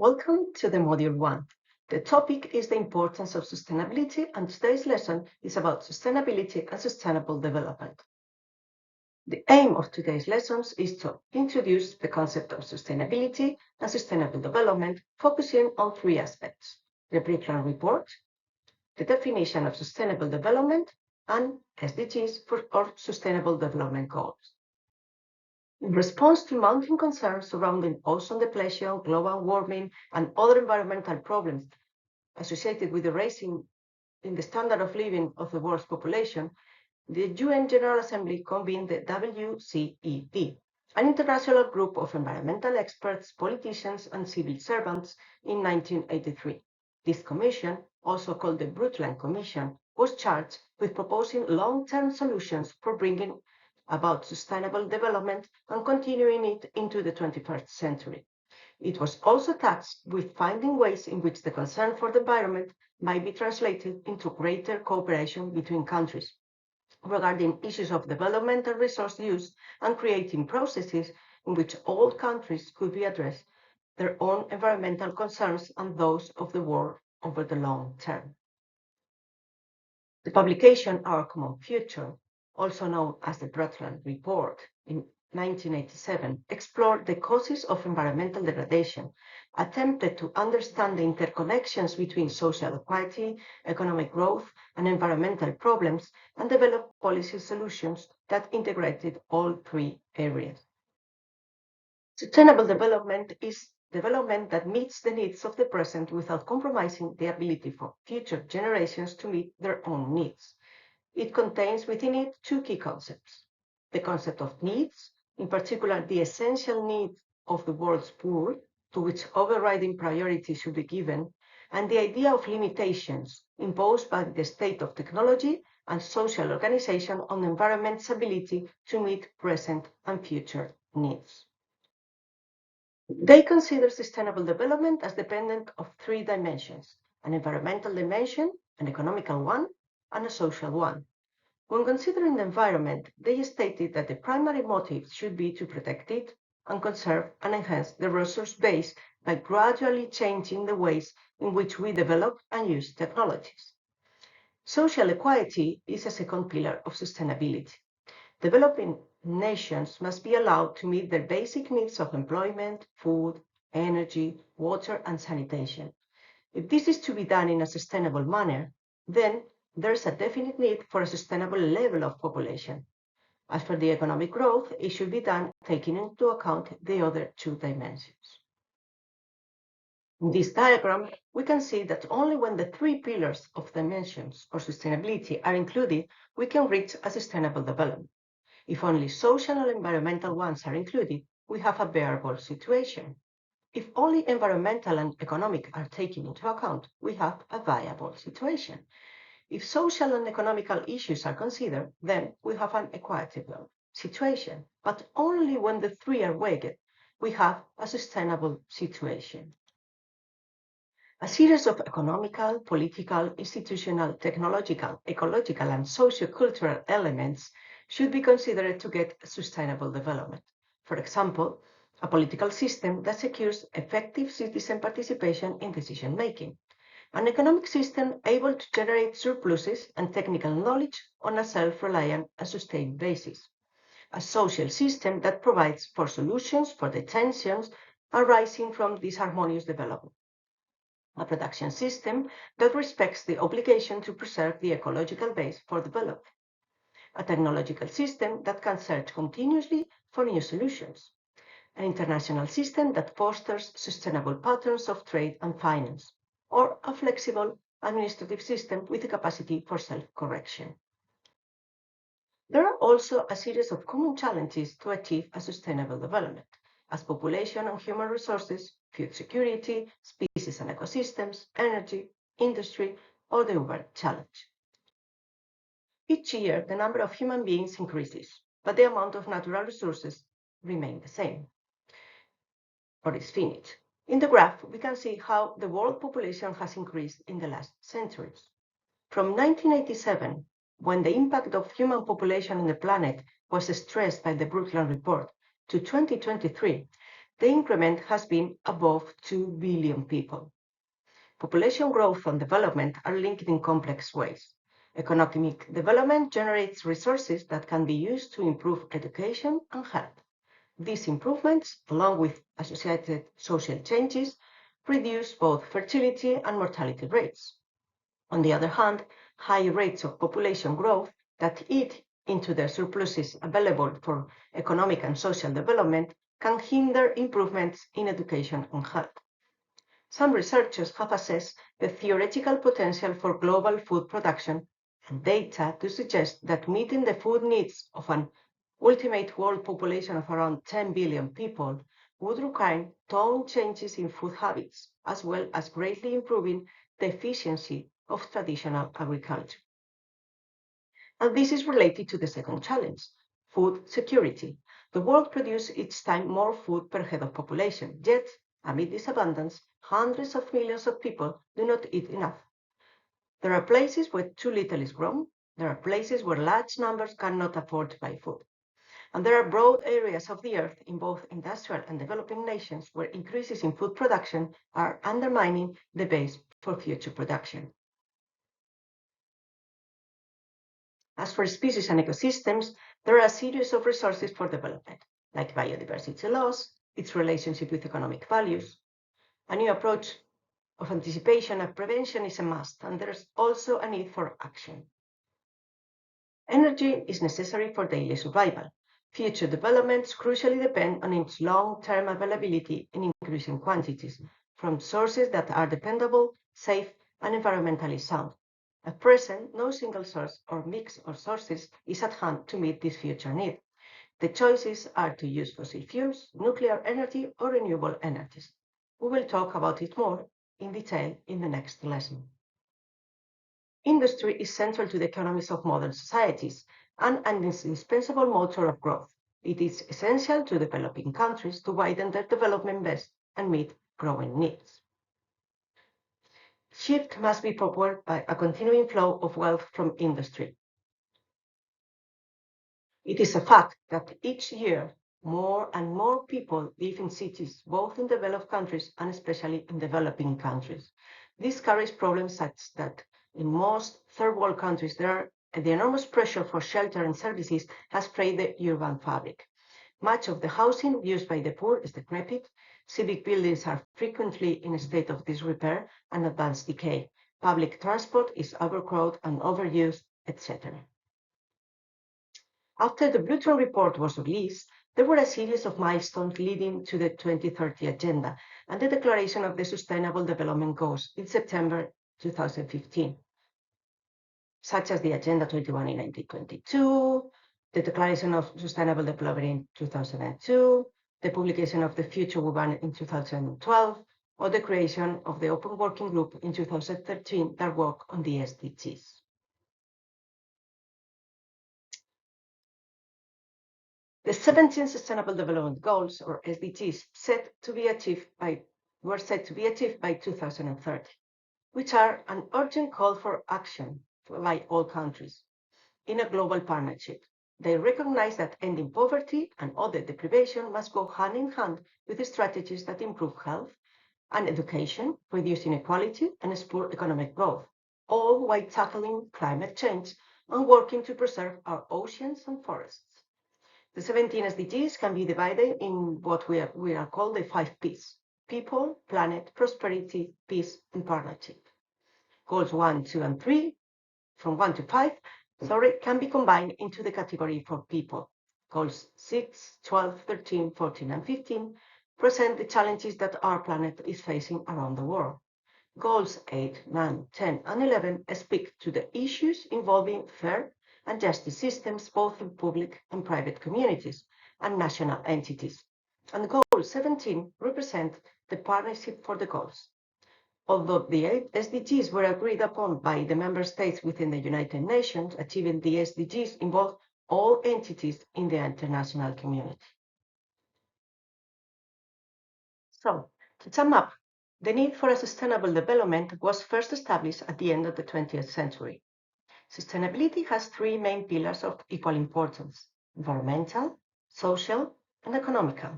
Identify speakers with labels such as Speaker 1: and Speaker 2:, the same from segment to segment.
Speaker 1: Welcome to the Module 1. The topic is the importance of sustainability, and today's lesson is about sustainability and sustainable development. The aim of today's lessons is to introduce the concept of sustainability and sustainable development, focusing on three aspects: the Brundtland Report, the definition of sustainable development, and SDGs or Sustainable Development Goals. In response to mounting concerns surrounding ozone depletion, global warming, and other environmental problems associated with the raising in the standard of living of the world's population, the UN General Assembly convened the WCEP, an international group of environmental experts, politicians, and civil servants, in 1983. This commission, also called the Brundtland Commission, was charged with proposing long-term solutions for bringing about sustainable development and continuing it into the 21st century. It was also tasked with finding ways in which the concern for the environment might be translated into greater cooperation between countries regarding issues of development and resource use, and creating processes in which all countries could be addressed their own environmental concerns and those of the world over the long term. The publication Our Common Future, also known as the Brundtland Report, in 1987, explored the causes of environmental degradation, attempted to understand the interconnections between social equality, economic growth, and environmental problems, and developed policy solutions that integrated all three areas. Sustainable development is development that meets the needs of the present without compromising the ability for future generations to meet their own needs. It contains within it two key concepts: the concept of needs, in particular the essential needs of the world's poor, to which overriding priority should be given, and the idea of limitations imposed by the state of technology and social organization on the environment's ability to meet present and future needs. They consider sustainable development as dependent of three dimensions: an environmental dimension, an economical one, and a social one. When considering the environment, they stated that the primary motive should be to protect it and conserve and enhance the resource base by gradually changing the ways in which we develop and use technologies. Social equality is a second pillar of sustainability. Developing nations must be allowed to meet their basic needs of employment, food, energy, water, and sanitation. If this is to be done in a sustainable manner, then there's a definite need for a sustainable level of population. As for the economic growth, it should be done taking into account the other two dimensions. In this diagram, we can see that only when the three pillars of dimensions or sustainability are included, we can reach a sustainable development. If only social and environmental ones are included, we have a bearable situation. If only environmental and economic are taken into account, we have a viable situation. If social and economical issues are considered, then we have an equitable situation. But only when the three are weighed, we have a sustainable situation. A series of economical, political, institutional, technological, ecological, and socio-cultural elements should be considered to get sustainable development. For example, a political system that secures effective citizen participation in decision-making, an economic system able to generate surpluses and technical knowledge on a self-reliant and sustained basis, a social system that provides for solutions for the tensions arising from disharmonious development, a production system that respects the obligation to preserve the ecological base for development, a technological system that can search continuously for new solutions, an international system that fosters sustainable patterns of trade and finance, or a flexible administrative system with the capacity for self-correction. There are also a series of common challenges to achieve a sustainable development, as population and human resources, food security, species and ecosystems, energy, industry, or the Uber challenge. Each year, the number of human beings increases, but the amount of natural resources remains the same, or is finite. In the graph, we can see how the world population has increased in the last centuries. From 1987, when the impact of human population on the planet was stressed by the Brundtland Report, to 2023, the increment has been above 2 billion people. Population growth and development are linked in complex ways. Economic development generates resources that can be used to improve education and health. These improvements, along with associated social changes, reduce both fertility and mortality rates. On the other hand, high rates of population growth that eat into the surpluses available for economic and social development can hinder improvements in education and health. Some researchers have assessed the theoretical potential for global food production and data to suggest that meeting the food needs of an ultimate world population of around 10 billion people would require tone changes in food habits, as well as greatly improving the efficiency of traditional agriculture. And this is related to the second challenge, food security. The world produces each time more food per head of population, yet, amid this abundance, hundreds of millions of people do not eat enough. There are places where too little is grown, there are places where large numbers cannot afford to buy food. And there are broad areas of the earth in both industrial and developing nations where increases in food production are undermining the base for future production. As for species and ecosystems, there are a series of resources for development, like biodiversity loss, its relationship with economic values. A new approach of anticipation and prevention is a must, and there's also a need for action. Energy is necessary for daily survival. Future developments crucially depend on its long-term availability in increasing quantities from sources that are dependable, safe, and environmentally sound. At present, no single source or mix of sources is at hand to meet this future need. The choices are to use fossil fuels, nuclear energy, or renewable energies. We will talk about it more in detail in the next lesson. Industry is central to the economies of modern societies and an indispensable motor of growth. It is essential to developing countries to widen their development base and meet growing needs. Shift must be propelled by a continuing flow of wealth from industry. It is a fact that each year more and more people live in cities, both in developed countries and especially in developing countries. This carries problems such that in most third world countries, the enormous pressure for shelter and services has frayed the urban fabric. Much of the housing used by the poor is decrepit. Civic buildings are frequently in a state of disrepair and advanced decay. Public transport is overcrowded and overused, etc. After the Blueton report was released, there were a series of milestones leading to the 2030 Agenda and the Declaration of the Sustainable Development Goals in September 2015, such as the Agenda 21 in 1922, the Declaration of Sustainable Development in 2002, the publication of the Future Women in 2012, or the creation of the Open Working Group in 2013 that worked on the SDGs. The 17 Sustainable Development Goals, or SDGs, were set to be achieved by 2030, which are an urgent call for action by all countries in a global partnership. They recognize that ending poverty and other deprivation must go hand in hand with strategies that improve health and education, reduce inequality, and spur economic growth, all while tackling climate change and working to preserve our oceans and forests. The 17 SDGs can be divided in what we are called the 5 Ps: people, planet, prosperity, peace, and partnership. Goals 1, 2, and 3, from 1 to 5, can be combined into the category for people. Goals 6, 12, 13, 14, and 15 present the challenges that our planet is facing around the world. Goals 8, 9, 10, and 11 speak to the issues involving fair and justice systems, both in public and private communities and national entities. And Goal 17 represents the partnership for the goals. Although the 8 SDGs were agreed upon by the member states within the United Nations, achieving the SDGs involved all entities in the international community. So, to sum up, the need for a sustainable development was first established at the end of the 20th century. Sustainability has 3 main pillars of equal importance: environmental, social, and economical.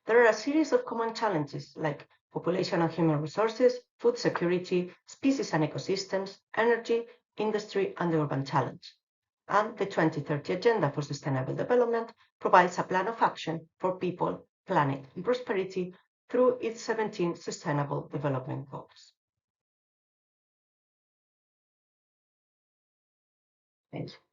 Speaker 1: There are a series of common challenges like population and human resources, food security, species and ecosystems, energy, industry, and the urban challenge. And the 2030 Agenda for Sustainable Development provides a plan of action for people, planet, and prosperity through its 17 Sustainable Development Goals. Thank you.